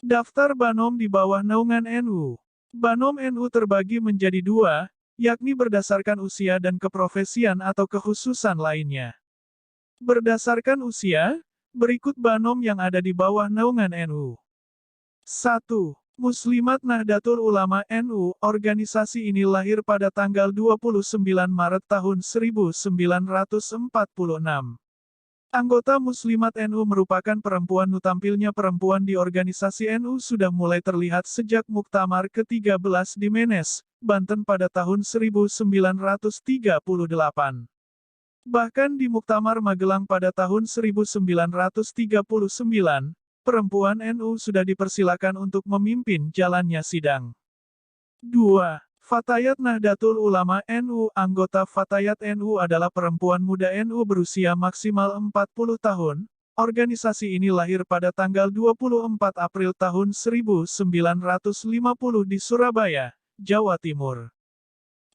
Daftar Banom di bawah naungan NU. Banom NU terbagi menjadi dua, yakni berdasarkan usia dan keprofesian atau kekhususan lainnya. Berdasarkan usia, berikut Banom yang ada di bawah naungan NU. 1. Muslimat Nahdlatul Ulama NU. Organisasi ini lahir pada tanggal 29 Maret tahun 1946. Anggota Muslimat NU merupakan perempuan. Tampilnya perempuan di organisasi NU sudah mulai terlihat sejak Muktamar ke-13 di Menes, Banten pada tahun 1938. Bahkan di Muktamar Magelang pada tahun 1939, perempuan NU sudah dipersilakan untuk memimpin jalannya sidang. 2. Fatayat Nahdlatul Ulama NU. Anggota Fatayat NU adalah perempuan muda NU berusia maksimal 40 tahun. Organisasi ini lahir pada tanggal 24 April tahun 1950 di Surabaya, Jawa Timur.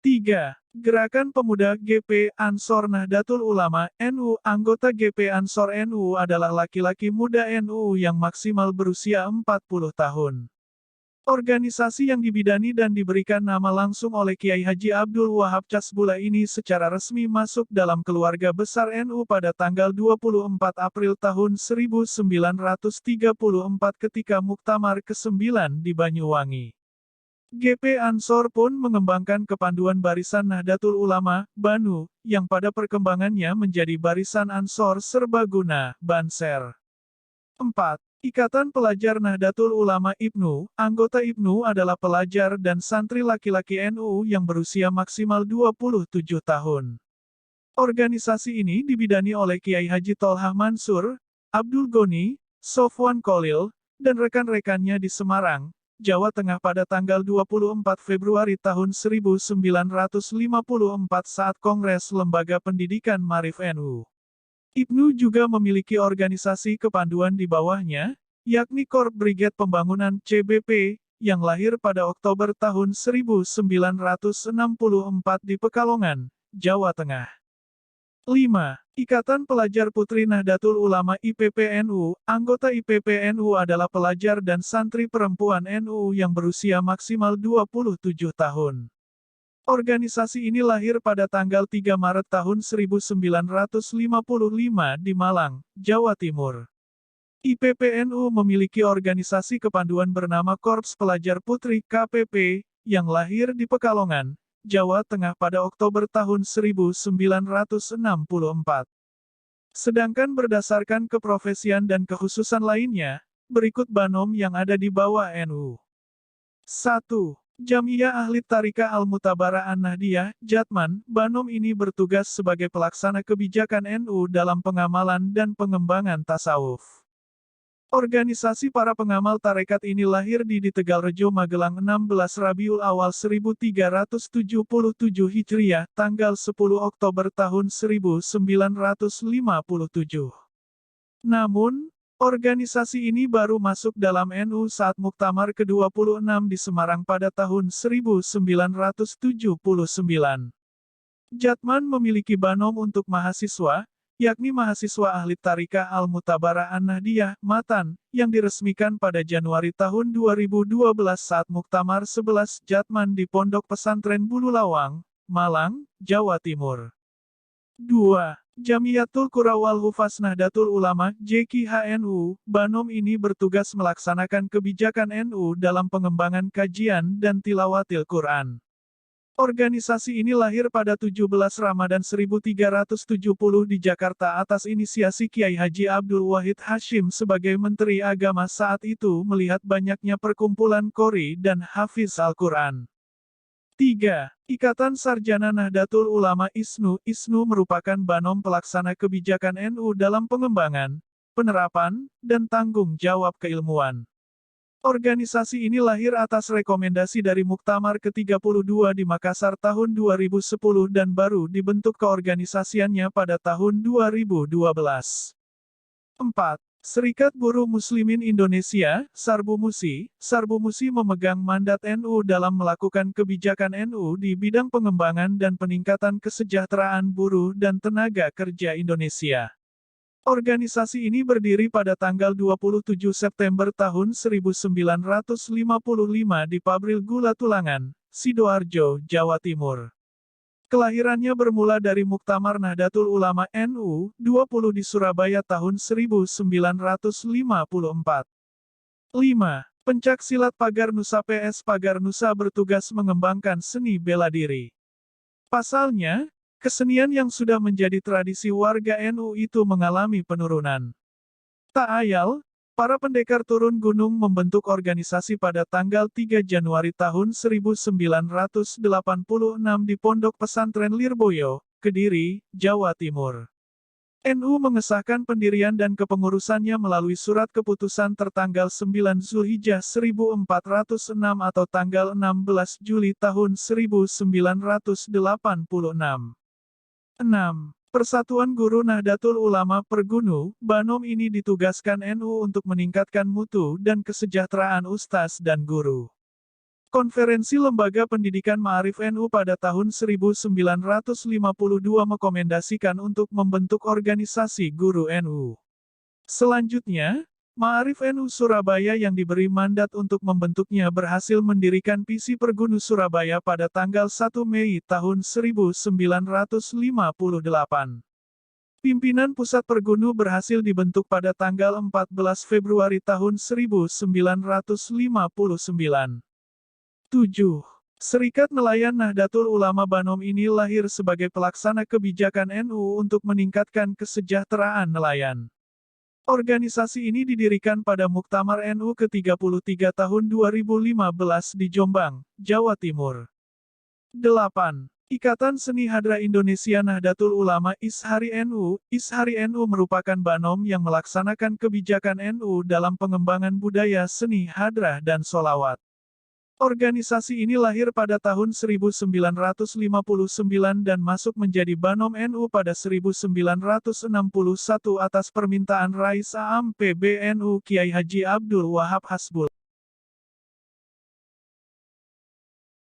3. Gerakan Pemuda GP Ansor Nahdlatul Ulama NU. Anggota GP Ansor NU adalah laki-laki muda NU yang maksimal berusia 40 tahun. Organisasi yang dibidani dan diberikan nama langsung oleh Kiai Haji Abdul Wahab Casbula ini secara resmi masuk dalam keluarga besar NU pada tanggal 24 April tahun 1934 ketika Muktamar ke-9 di Banyuwangi. GP Ansor pun mengembangkan kepanduan Barisan Nahdlatul Ulama, BANU, yang pada perkembangannya menjadi Barisan Ansor Serbaguna, Banser. 4. Ikatan Pelajar Nahdlatul Ulama IPNU. Anggota IPNU adalah pelajar dan santri laki-laki NU yang berusia maksimal 27 tahun. Organisasi ini dibidani oleh Kiai Haji Tolhah Mansur, Abdul Goni, Sofwan Kolil, dan rekan-rekannya di Semarang, Jawa Tengah pada tanggal 24 Februari tahun 1954 saat Kongres Lembaga Pendidikan Maarif NU. IPNU juga memiliki organisasi kepanduan di bawahnya, yakni Korp Brigade Pembangunan CBP, yang lahir pada Oktober tahun 1964 di Pekalongan, Jawa Tengah. 5. Ikatan Pelajar Putri Nahdlatul Ulama IPPNU. Anggota IPPNU adalah pelajar dan santri perempuan NU yang berusia maksimal 27 tahun. Organisasi ini lahir pada tanggal 3 Maret tahun 1955 di Malang, Jawa Timur. IPPNU memiliki organisasi kepanduan bernama Korps Pelajar Putri KPP, yang lahir di Pekalongan, Jawa Tengah pada Oktober tahun 1964. Sedangkan berdasarkan keprofesian dan kekhususan lainnya, berikut Banom yang ada di bawah NU. 1. Jamiyah Ahli Tariqah Al-Mutabara'ah Nahdiyah, Jatman. Banom ini bertugas sebagai pelaksana kebijakan NU dalam pengamalan dan pengembangan tasawuf. Organisasi para pengamal tarekat ini lahir di Tegalrejo, Magelang 16 Rabiul Awal 1377 Hijriah, tanggal 10 Oktober tahun 1957. Namun, organisasi ini baru masuk dalam NU saat Muktamar ke-26 di Semarang pada tahun 1979. Jatman memiliki Banom untuk mahasiswa, yakni mahasiswa ahli Tariqah Al-Mutabara'ah Nahdiyah, Matan, yang diresmikan pada Januari tahun 2012 saat Muktamar 11 Jatman di Pondok Pesantren Bululawang, Malang, Jawa Timur. 2. Jamiyatul Qura wal Hufaz Nahdlatul Ulama JQHNU. Banom ini bertugas melaksanakan kebijakan NU dalam pengembangan kajian dan tilawatil Quran. Organisasi ini lahir pada 17 Ramadan 1370 di Jakarta atas inisiasi Kiai Haji Abdul Wahid Hashim sebagai Menteri Agama saat itu melihat banyaknya perkumpulan qori dan hafiz Al-Quran. 3. Ikatan Sarjana Nahdlatul Ulama ISNU. ISNU merupakan Banom pelaksana kebijakan NU dalam pengembangan, penerapan, dan tanggung jawab keilmuan. Organisasi ini lahir atas rekomendasi dari Muktamar ke-32 di Makassar tahun 2010 dan baru dibentuk keorganisasiannya pada tahun 2012. 4. Serikat Buruh Muslimin Indonesia, Sarbumusi. Sarbumusi memegang mandat NU dalam melakukan kebijakan NU di bidang pengembangan dan peningkatan kesejahteraan buruh dan tenaga kerja Indonesia. Organisasi ini berdiri pada tanggal 27 September tahun 1955 di Pabrik Gula Tulangan, Sidoarjo, Jawa Timur. Kelahirannya bermula dari Muktamar Nahdlatul Ulama NU, 20 di Surabaya tahun 1954. 5. Pencaksilat Pagar Nusa PS Pagar Nusa bertugas mengembangkan seni bela diri. Pasalnya, kesenian yang sudah menjadi tradisi warga NU itu mengalami penurunan. Tak ayal, para pendekar turun gunung membentuk organisasi pada tanggal 3 Januari tahun 1986 di Pondok Pesantren Lirboyo, Kediri, Jawa Timur. NU mengesahkan pendirian dan kepengurusannya melalui surat keputusan tertanggal 9 Zulhijjah 1406 atau tanggal 16 Juli tahun 1986. 6. Persatuan Guru Nahdlatul Ulama Pergunu, Banom ini ditugaskan NU untuk meningkatkan mutu dan kesejahteraan ustaz dan guru. Konferensi Lembaga Pendidikan Ma'arif NU pada tahun 1952 merekomendasikan untuk membentuk organisasi guru NU. Selanjutnya, Ma'arif NU Surabaya yang diberi mandat untuk membentuknya berhasil mendirikan PC Pergunu Surabaya pada tanggal 1 Mei tahun 1958. Pimpinan Pusat Pergunu berhasil dibentuk pada tanggal 14 Februari tahun 1959. 7. Serikat Nelayan Nahdlatul Ulama Banom ini lahir sebagai pelaksana kebijakan NU untuk meningkatkan kesejahteraan nelayan. Organisasi ini didirikan pada Muktamar NU ke-33 tahun 2015 di Jombang, Jawa Timur. 8. Ikatan Seni Hadra Indonesia Nahdlatul Ulama Ishari NU. Ishari NU merupakan Banom yang melaksanakan kebijakan NU dalam pengembangan budaya seni hadrah dan sholawat. Organisasi ini lahir pada tahun 1959 dan masuk menjadi Banom NU pada 1961 atas permintaan Rais Am PBNU Kiai Haji Abdul Wahab Hasbul.